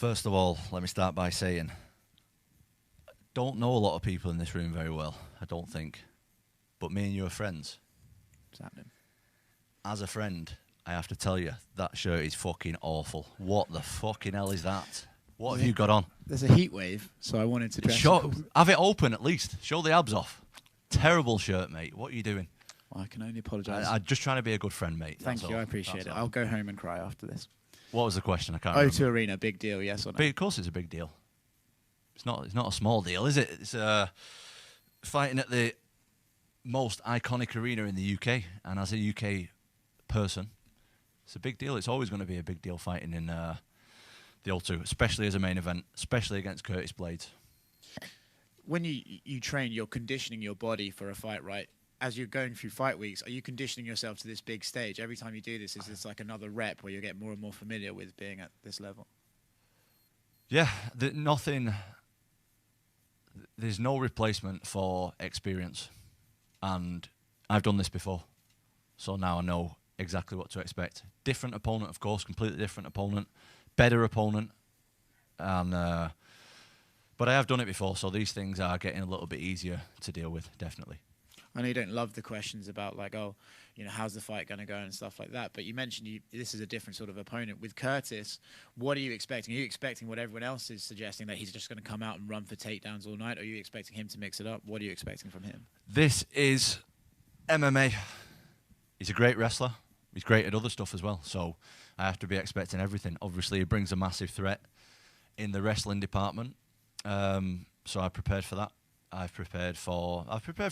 First of all, let me start by saying, don't know a lot of people in this room very well, I don't think. But me and you are friends. What's happening? As a friend, I have to tell you, that shirt is fucking awful. What the fucking hell is that? What have you got on? There's a heat wave, so I wanted to dress. Have it open at least. Show the abs off. Terrible shirt, mate. What are you doing? Well, I can only apologise. I'm just trying to be a good friend, mate. Thank you, I appreciate it. I'll go home and cry after this. What was the question? I can't remember. O2 Arena, big deal, yes or no? Of course it's a big deal. It's not a small deal, is it? It's fighting at the most iconic arena in the UK, and as a UK person, it's a big deal. It's always going to be a big deal fighting in the O2, especially as a main event, especially against Curtis Blaydes. When you train, you're conditioning your body for a fight, right? As you're going through fight weeks, are you conditioning yourself to this big stage? Every time you do this, is this like another rep where you get more and more familiar with being at this level? Yeah, there's no replacement for experience. And I've done this before, so now I know exactly what to expect. Different opponent, of course, completely different opponent, better opponent. And but I have done it before, so these things are getting a little bit easier to deal with, definitely. I know you don't love the questions about like, oh, you know, how's the fight going to go and stuff like that. But you mentioned this is a different sort of opponent. With Curtis, what are you expecting? Are you expecting what everyone else is suggesting, that he's just going to come out and run for takedowns all night? Or are you expecting him to mix it up? What are you expecting from him? This is MMA. He's a great wrestler. He's great at other stuff as well. So I have to be expecting everything. Obviously, he brings a massive threat in the wrestling department. So I prepared for that. I've prepared for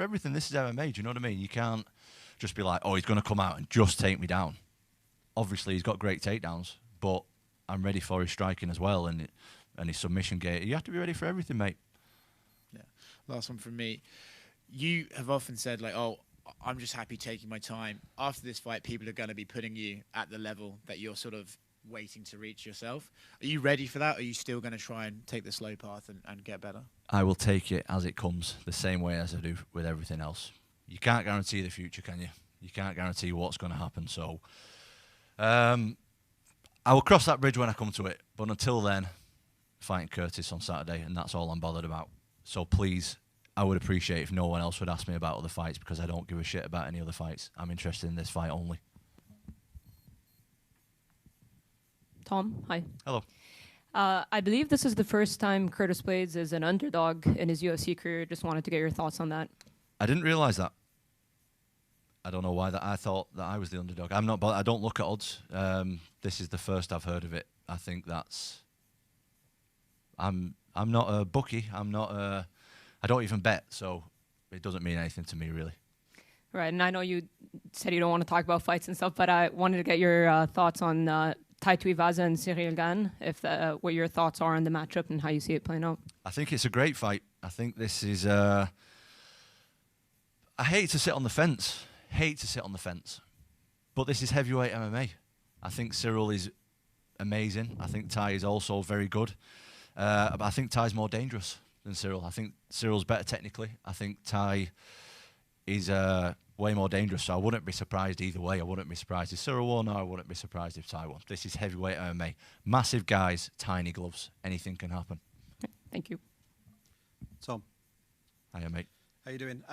everything. This is MMA, do you know what I mean? You can't just be like, oh, he's going to come out and just take me down. Obviously, he's got great takedowns, but I'm ready for his striking as well and his submission gate. You have to be ready for everything, mate. Yeah. Last one from me. You have often said, like, oh, I'm just happy taking my time. After this fight, people are going to be putting you at the level that you're sort of waiting to reach yourself. Are you ready for that? Or are you still going to try and take the slow path and get better? I will take it as it comes, the same way as I do with everything else. You can't guarantee the future, can you? You can't guarantee what's going to happen. So I will cross that bridge when I come to it. But until then, fighting Curtis on Saturday, and that's all I'm bothered about. So please, I would appreciate if no one else would ask me about other fights, because I don't give a shit about any other fights. I'm interested in this fight only. Tom, hi. Hello. I believe this is the first time Curtis Blaydes is an underdog in his UFC career. Just wanted to get your thoughts on that. I didn't realize that. I don't know why that. I thought that I was the underdog. I'm not. I don't look at odds. This is the first I've heard of it. I think that's. I'm not a bookie. I'm not a. I don't even bet, so it doesn't mean anything to me really. Right, and I know you said you don't want to talk about fights and stuff, but I wanted to get your thoughts on Tai Tuivasa and Cyril Gane, what your thoughts are on the matchup and how you see it playing out. I think it's a great fight. I think this is. I hate to sit on the fence. But this is heavyweight MMA. I think Cyril is amazing. I think Tai is also very good. But I think Tai's more dangerous than Cyril. I think Cyril's better technically. I think Tai is way more dangerous. So I wouldn't be surprised either way. I wouldn't be surprised if Cyril won, or I wouldn't be surprised if Tai won. This is heavyweight MMA. Massive guys, tiny gloves. Anything can happen. Thank you. Tom. Hiya, mate. How you doing?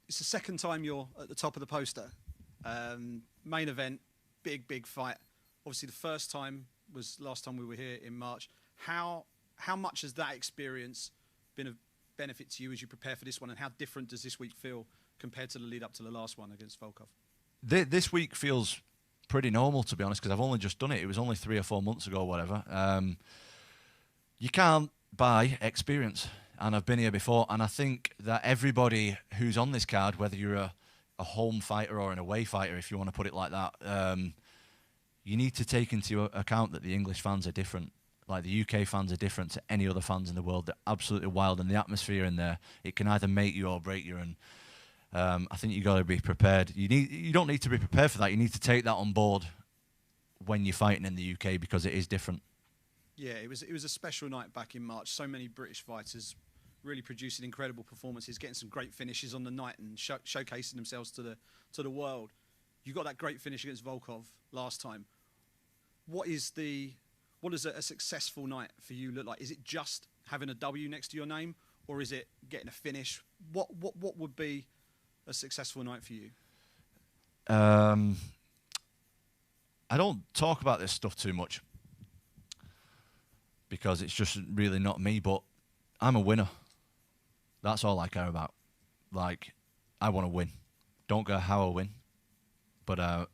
It's the second time you're at the top of the poster. Main event, big fight. Obviously, the first time was last time we were here in March. How much has that experience been of benefit to you as you prepare for this one, and how different does this week feel compared to the lead up to the last one against Volkov? This week feels pretty normal, to be honest, because I've only just done it. It was only 3 or 4 months ago or whatever. You can't buy experience, and I've been here before, and I think that everybody who's on this card, whether you're a home fighter or an away fighter, if you want to put it like that, you need to take into account that the English fans are different. Like, the UK fans are different to any other fans in the world. They're absolutely wild, and the atmosphere in there, it can either make you or break you. And I think you got to be prepared. You don't need to be prepared for that. You need to take that on board when you're fighting in the UK, because it is different. Yeah, it was a special night back in March. So many British fighters really producing incredible performances, getting some great finishes on the night, and showcasing themselves to the world. You got that great finish against Volkov last time. What is the what does a successful night for you look like? Is it just having a W next to your name, or is it getting a finish? What would be a successful night for you? I don't talk about this stuff too much because it's just really not me, but I'm a winner. That's all I care about. Like, I want to win. Don't care how I win, but I'm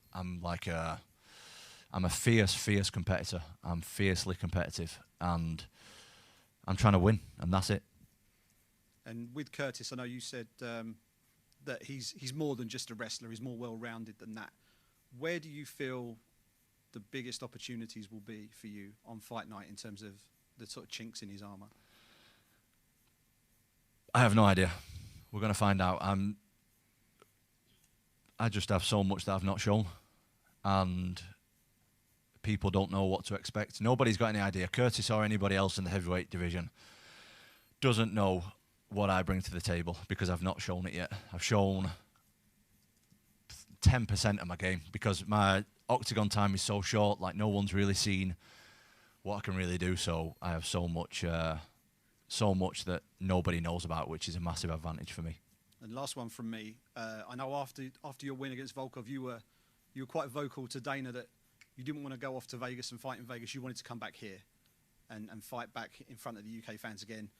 a fierce competitor. I'm fiercely competitive, and I'm trying to win, and that's it. And with Curtis, I know you said that he's more than just a wrestler. He's more well-rounded than that. Where do you feel the biggest opportunities will be for you on fight night in terms of the sort of chinks in his armour? I have no idea. We're going to find out. I just have so much that I've not shown, and people don't know what to expect. Nobody's got any idea. Curtis or anybody else in the heavyweight division doesn't know what I bring to the table because I've not shown it yet. I've shown 10% of my game because my octagon time is so short. Like, no one's really seen what I can really do. So I have so much that nobody knows about, which is a massive advantage for me. And last one from me. I know after your win against Volkov, you were quite vocal to Dana that you didn't want to go off to Vegas and fight in Vegas. You wanted to come back here and fight back in front of the UK fans again.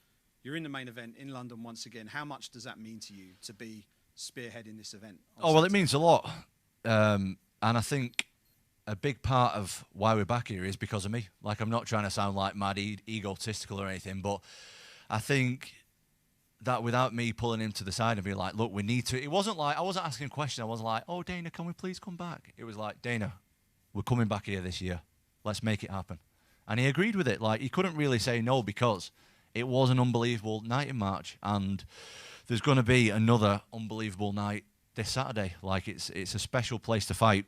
You're in the main event in London once again. How much does that mean to you to be spearheading this event? Oh, well, it means a lot. And I think a big part of why we're back here is because of me. Like, I'm not trying to sound like mad egotistical or anything, but I think that without me pulling him to the side and being like, look, we need to. It wasn't like I wasn't asking a question. I wasn't like, oh, Dana, can we please come back? It was like, Dana, we're coming back here this year. Let's make it happen. And he agreed with it. Like, he couldn't really say no because it was an unbelievable night in March, and there's going to be another unbelievable night this Saturday. Like, it's a special place to fight,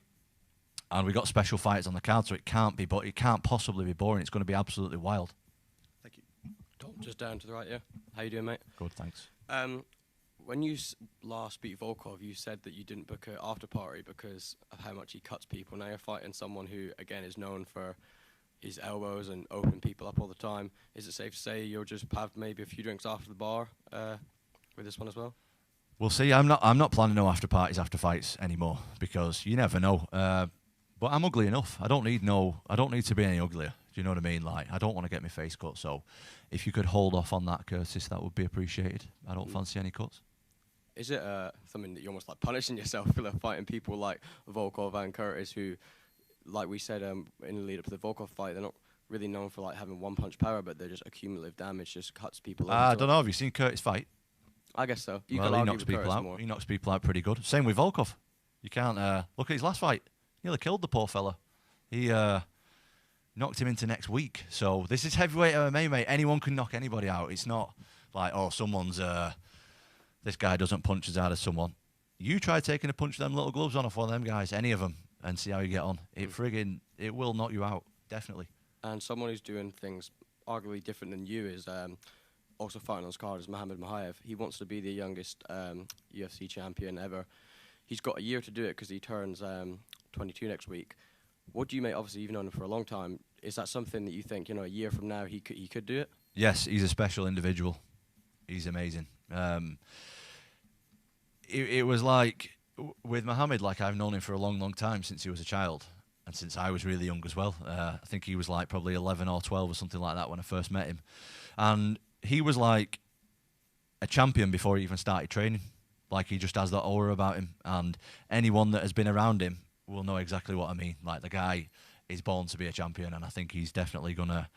and we got special fights on the card, so it can't possibly be boring. It's going to be absolutely wild. Thank you. Tom, just down to the right, yeah. How you doing, mate? Good, thanks. When you last beat Volkov, you said that you didn't book an after party because of how much he cuts people. Now you're fighting someone who, again, is known for his elbows and opening people up all the time. Is it safe to say you'll just have maybe a few drinks after the bar with this one as well? We'll see. I'm not planning no after parties after fights anymore because you never know. But I'm ugly enough. I don't need to be any uglier. Do you know what I mean? Like, I don't want to get my face cut. So if you could hold off on that, Curtis, that would be appreciated. I don't fancy any cuts. Is it something that you're almost like punishing yourself for fighting people like Volkov and Curtis who, like we said in the lead up to the Volkov fight, they're not really known for like having one punch power, but they're just accumulative damage, just cuts people. I don't know. Have you seen Curtis fight? I guess so. He knocks people out. More. He knocks people out pretty good. Same with Volkov. You can't look at his last fight. Nearly killed the poor fella. He knocked him into next week. So this is heavyweight MMA, mate. Anyone can knock anybody out. It's not like, oh, someone's this guy doesn't punch as hard as someone. You try taking a punch of them little gloves on off one of them guys, any of them, and see how you get on. It will knock you out, definitely. And someone who's doing things arguably different than you is also fighting on his card is Muhammad Mokaev. He wants to be the youngest UFC champion ever. He's got a year to do it because he turns 22 next week. What do you make? Obviously, you've known him for a long time. Is that something that you think, a year from now he could do it? Yes, he's a special individual. He's amazing. It was like with Muhammad, like I've known him for a long, long time since he was a child and since I was really young as well. I think he was like probably 11 or 12 or something like that when I first met him. And he was like a champion before he even started training. Like, he just has that aura about him. And anyone that has been around him will know exactly what I mean. Like, the guy is born to be a champion, and I think he's definitely gonna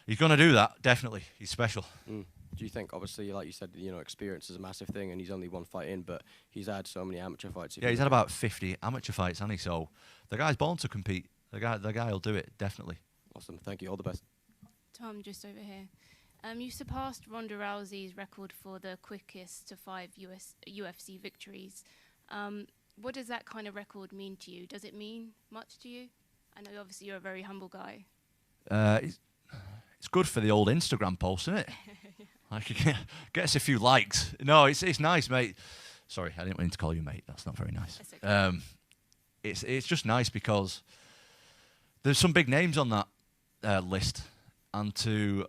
do that. Definitely, he's special. Do you think, obviously, like you said, experience is a massive thing, and he's only one fight in, but he's had so many amateur fights. Yeah, he's had about 50 amateur fights, hasn't he? So the guy's born to compete. The guy will do it, definitely. Awesome, thank you. All the best. Tom, just over here. You surpassed Ronda Rousey's record for the quickest to 5 UFC victories. What does that kind of record mean to you? Does it mean much to you? I know obviously you're a very humble guy. It's good for the old Instagram post, isn't it? Like, it gets a few likes. No, it's nice, mate. Sorry, I didn't mean to call you mate. That's not very nice. That's okay. It's just nice because there's some big names on that list and to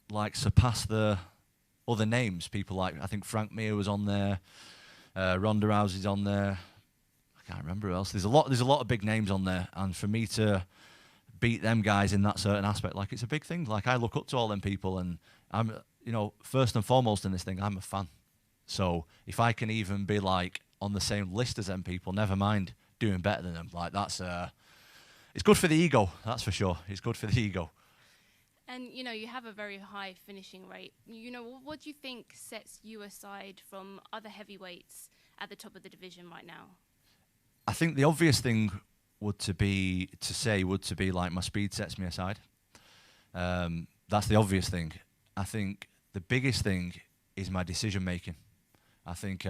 like surpass the other names, people like, I think Frank Mir was on there, Ronda Rousey's on there. I can't remember who else. There's a lot of big names on there, and for me to beat them guys in that certain aspect, like, it's a big thing. Like, I look up to all them people, and I'm, you know, first and foremost in this thing, I'm a fan. So if I can even be like on the same list as them people, never mind doing better than them, like, that's it's good for the ego, that's for sure. It's good for the ego. And, you know, you have a very high finishing rate. You know, what do you think sets you aside from other heavyweights at the top of the division right now? I think the obvious thing would to be like my speed sets me aside. That's the obvious thing. I think the biggest thing is my decision making. I think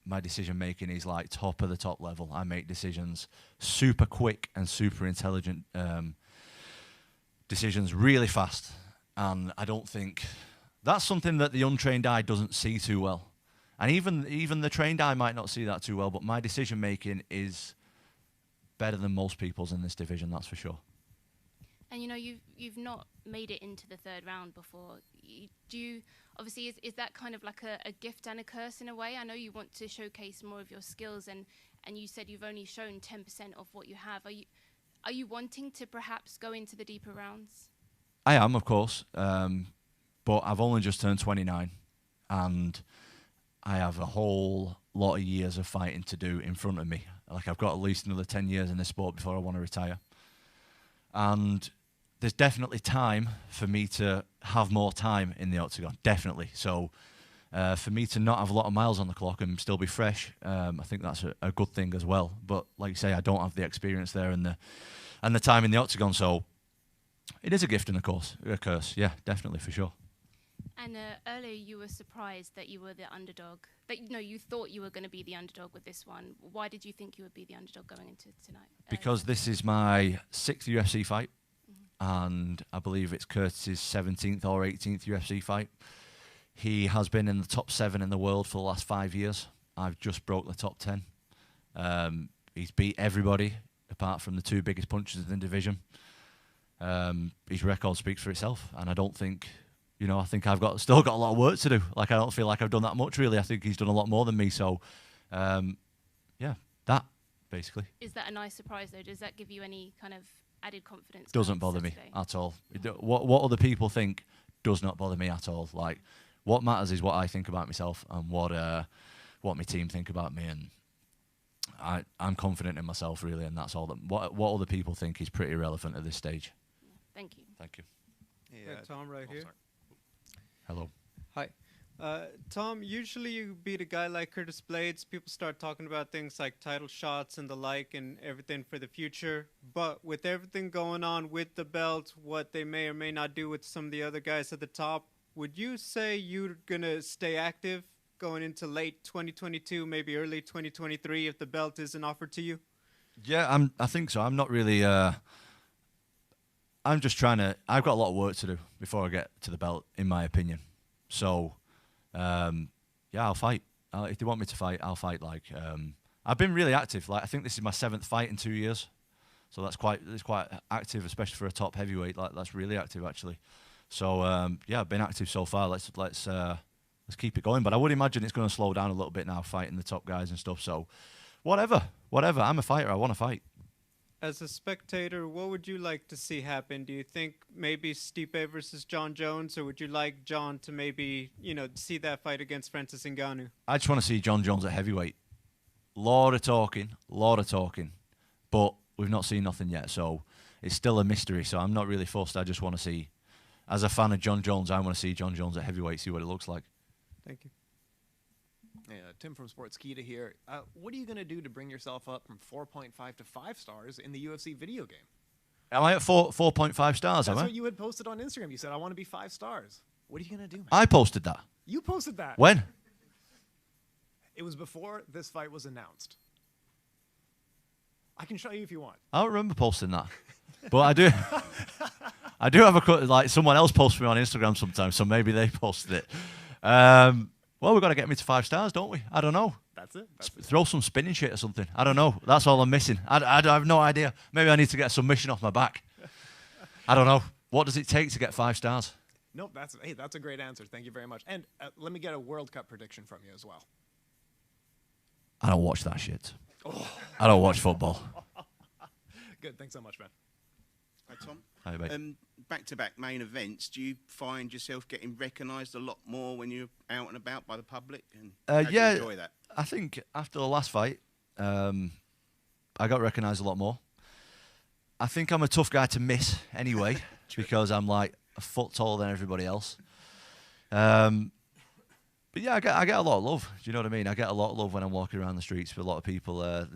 my decision making is like top of the top level. I make decisions super quick and super intelligent decisions really fast, and I don't think that's something that the untrained eye doesn't see too well. And even the trained eye might not see that too well, but my decision making is better than most people's in this division, that's for sure. And, you know, you've not made it into the third round before. Do you, obviously, is that kind of like a gift and a curse in a way? I know you want to showcase more of your skills, and you said you've only shown 10% of what you have. Are you wanting to perhaps go into the deeper rounds? I am, of course, but I've only just turned 29, and I have a whole lot of years of fighting to do in front of me. Like, I've got at least another 10 years in this sport before I want to retire. And there's definitely time for me to have more time in the octagon, definitely. So for me to not have a lot of miles on the clock and still be fresh, I think that's a good thing as well. But like you say, I don't have the experience there and the time in the octagon, so it is a gift and a curse. Yeah, definitely, for sure. And earlier you were surprised that you were the underdog. That, you know, you thought you were going to be the underdog with this one. Why did you think you would be the underdog going into tonight? Because this is my 6th UFC fight, and I believe it's Curtis's 17th or 18th UFC fight. He has been in the top 7 in the world for the last 5 years. I've just broke the top 10. He's beat everybody apart from the 2 biggest punchers in the division. His record speaks for itself, and I don't think, you know, I think I've still got a lot of work to do. Like, I don't feel like I've done that much, really. I think he's done a lot more than me. So, yeah, that, basically. Is that a nice surprise, though? Does that give you any kind of added confidence? Doesn't bother me at all. What other people think does not bother me at all. Like, what matters is what I think about myself and what my team think about me. And I'm confident in myself, really, and that's all. What other people think is pretty irrelevant at this stage. Thank you. Thank you. Yeah, Tom right here. Sorry. Hello. Hi. Tom, usually you beat a guy like Curtis Blaydes, people start talking about things like title shots and the like and everything for the future. But with everything going on with the belt, what they may or may not do with some of the other guys at the top, would you say you're going to stay active going into late 2022, maybe early 2023 if the belt isn't offered to you? Yeah, I think so. I'm not really... I'm just trying to... I've got a lot of work to do before I get to the belt, in my opinion. So, yeah, I'll fight. If they want me to fight, I'll fight. Like, I've been really active. Like, I think this is my 7th fight in 2 years. So it's quite active, especially for a top heavyweight. Like, that's really active, actually. So, yeah, I've been active so far. Let's keep it going. But I would imagine it's going to slow down a little bit now, fighting the top guys and stuff. So, whatever. I'm a fighter. I want to fight. As a spectator, what would you like to see happen? Do you think maybe Stipe versus John Jones, or would you like John to maybe, you know, see that fight against Francis Ngannou? I just want to see John Jones at heavyweight. Lot of talking, but we've not seen nothing yet, so it's still a mystery. So I'm not really fussed. I just want to see, as a fan of John Jones, I want to see John Jones at heavyweight, see what it looks like. Thank you. Yeah, Tim from Sportskeeda here. What are you going to do to bring yourself up from 4.5 to 5 stars in the UFC video game? Am I at 4.5 stars, That's am I? what you had posted on Instagram. You said, I want to be 5 stars. What are you going to do, man? I posted that. You posted that. When? It was before this fight was announced. I can show you if you want. I don't remember posting that. But I do I do have like someone else posts me on Instagram sometimes, so maybe they posted it. Well, we've got to get me to 5 stars, don't we? I don't know. That's it. Throw some spinning shit or something. I don't know. That's all I'm missing. I have no idea. Maybe I need to get a submission off my back. I don't know. What does it take to get 5 stars? Nope, that's a great answer. Thank you very much. And let me get a World Cup prediction from you as well. I don't watch that shit. I don't watch football. Good. Thanks so much, man. Hi, Tom. Hi, mate. Back-to-back main events. Do you find yourself getting recognised a lot more when you're out and about by the public? And how do you enjoy that? I think after the last fight, I got recognised a lot more. I think I'm a tough guy to miss anyway because I'm like a foot taller than everybody else. But yeah, I get a lot of love. Do you know what I mean? I get a lot of love when I'm walking around the streets with a lot of people. They're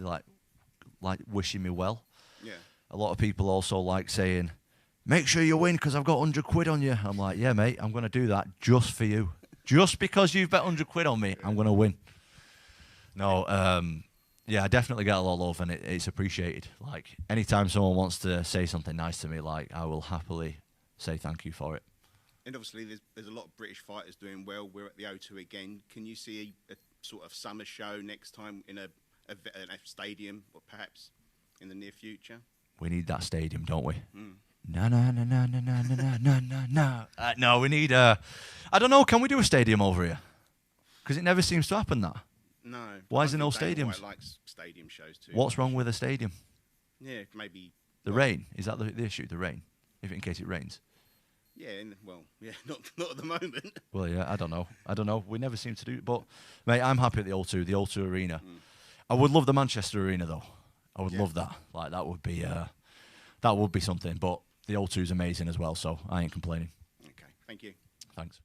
like wishing me well. Yeah. A lot of people also like saying, "Make sure you win because I've got 100 quid on you." I'm like, "Yeah, mate, I'm going to do that just for you. Just because you've bet 100 quid on me, I'm going to win." No, yeah, I definitely get a lot of love and it's appreciated. Like, anytime someone wants to say something nice to me, like, I will happily say thank you for it. And obviously, there's a lot of British fighters doing well. We're at the O2 again. Can you see a sort of summer show next time in a stadium, or perhaps in the near future? We need that stadium, don't we? No. No, we need I don't know. Can we do a stadium over here? Because it never seems to happen. That. No. Why is there no Dana stadiums? White likes stadium shows too. What's wrong with a stadium? Yeah, maybe The rain. Is that the issue? The rain. In case it rains. Yeah, not at the moment. Well, yeah, I don't know. We never seem to do it. But, mate, I'm happy at the O2 Arena. I would love the Manchester Arena, though. I would love that. Like, that would be something. But the O2 is amazing as well, so I ain't complaining. Okay, thank you. Thanks.